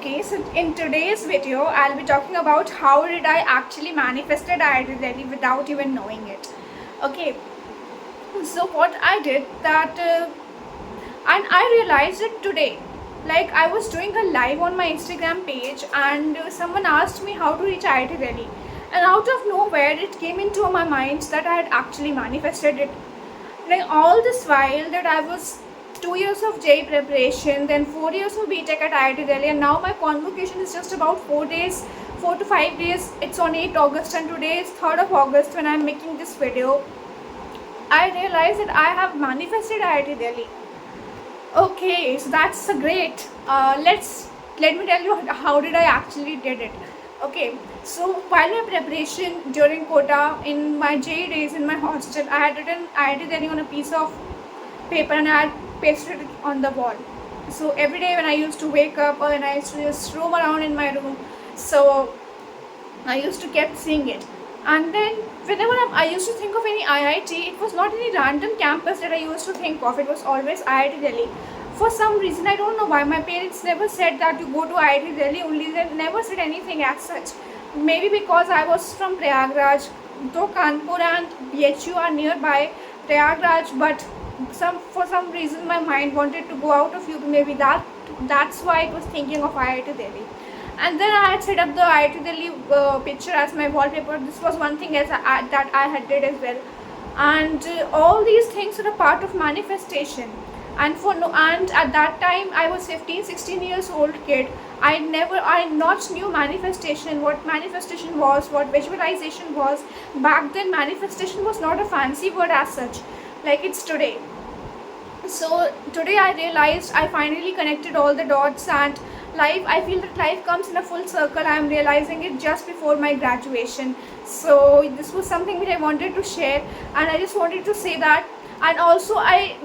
Okay, so in today's video, I'll be talking about how did I actually manifested IIT Delhi without even knowing it. Okay, so what I did that, and I realized it today. Like I was doing a live on my Instagram page, and someone asked me how to reach IIT Delhi, and out of nowhere, it came into my mind that I had actually manifested it. Like all this while that I was 2 years of JEE preparation, then 4 years of BTech at IIT Delhi, and now my convocation is just about 4 days, 4 to 5 days. It's on 8th August, and today is 3rd of August when I'm making this video. I realized that I have manifested IIT Delhi. Okay, so that's a great. Let me tell you how did I actually did it. Okay, so while my preparation during quota in my JEE days in my hostel, I had written IIT Delhi on a piece of paper and I had pasted it on the wall. So every day when I used to wake up or when I used to just roam around in my room, so I used to keep seeing it. And then whenever I used to think of any IIT, it was not any random campus that I used to think of. It was always IIT Delhi. For some reason, I don't know why, my parents never said that you go to IIT Delhi only. They never said anything as such. Maybe because I was from Prayagraj, though Kanpur and BHU are nearby Prayagraj, but for some reason my mind wanted to go out of UP. Maybe that's why I was thinking of IIT Delhi. And then I had set up the IIT Delhi picture as my wallpaper. This was one thing that I had did as well. And all these things are a part of manifestation. And at that time I was 15, 16 years old kid. I not knew manifestation, what manifestation was, what visualization was. Back then manifestation was not a fancy word as such like it's today. So today I realized, I finally connected all the dots, and I feel that life comes in a full circle. I am realizing it just before my graduation. So this was something that I wanted to share, and I just wanted to say that. And also I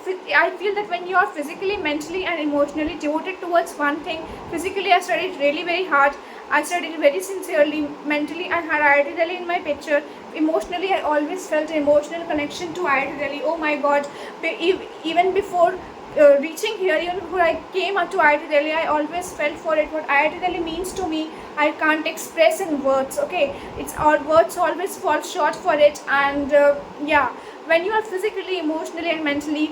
feel that when you are physically, mentally and emotionally devoted towards one thing, physically I studied really very hard, I studied very sincerely. Mentally, I had IIT Delhi in my picture. Emotionally, I always felt an emotional connection to IIT Delhi. Oh my God! Even before reaching here, even before I came up to IIT Delhi, I always felt for it. What IIT Delhi means to me, I can't express in words. Okay, it's all words always fall short for it. And yeah, when you are physically, emotionally and mentally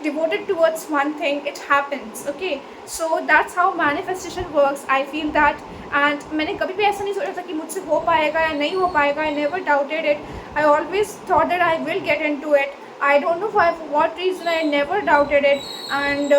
devoted towards one thing, it happens. Okay, so that's how manifestation works. I feel that. And मैंने कभी भी ऐसा नहीं सोचा था कि मुझसे हो पाएगा या नहीं हो पाएगा. I never doubted it. I always thought that I will get into it. I don't know for what reason I never doubted it. And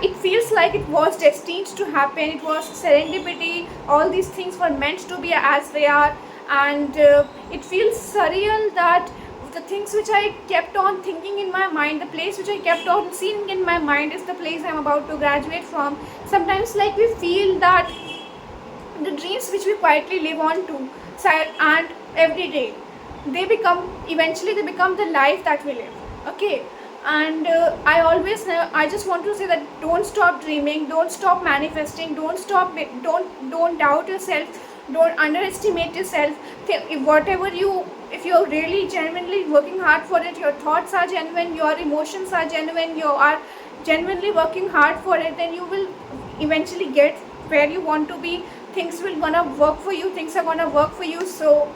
it feels like it was destined to happen. It was serendipity. All these things were meant to be as they are. And it feels surreal that the things which I kept on thinking in my mind, the place which I kept on seeing in my mind is the place I'm about to graduate from. Sometimes like we feel that the dreams which we quietly live on to and every day, eventually they become the life that we live. Okay, and I just want to say that don't stop dreaming, don't stop manifesting, don't doubt yourself, don't underestimate yourself. If you're really genuinely working hard for it, your thoughts are genuine, your emotions are genuine, you are genuinely working hard for it, then you will eventually get where you want to be. Things will gonna work for you, things are gonna work for you. So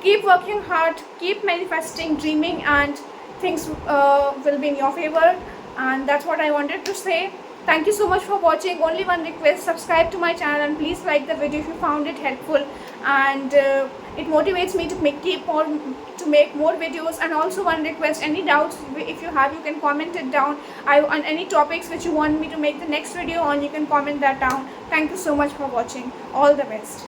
keep working hard, keep manifesting, dreaming, and things will be in your favor. And that's what I wanted to say. Thank you so much for watching. Only one request, subscribe to my channel and please like the video if you found it helpful. And it motivates me to make more videos. And also one request, any doubts if you have, you can comment it down. On any topics which you want me to make the next video on, you can comment that down. Thank you so much for watching. All the best.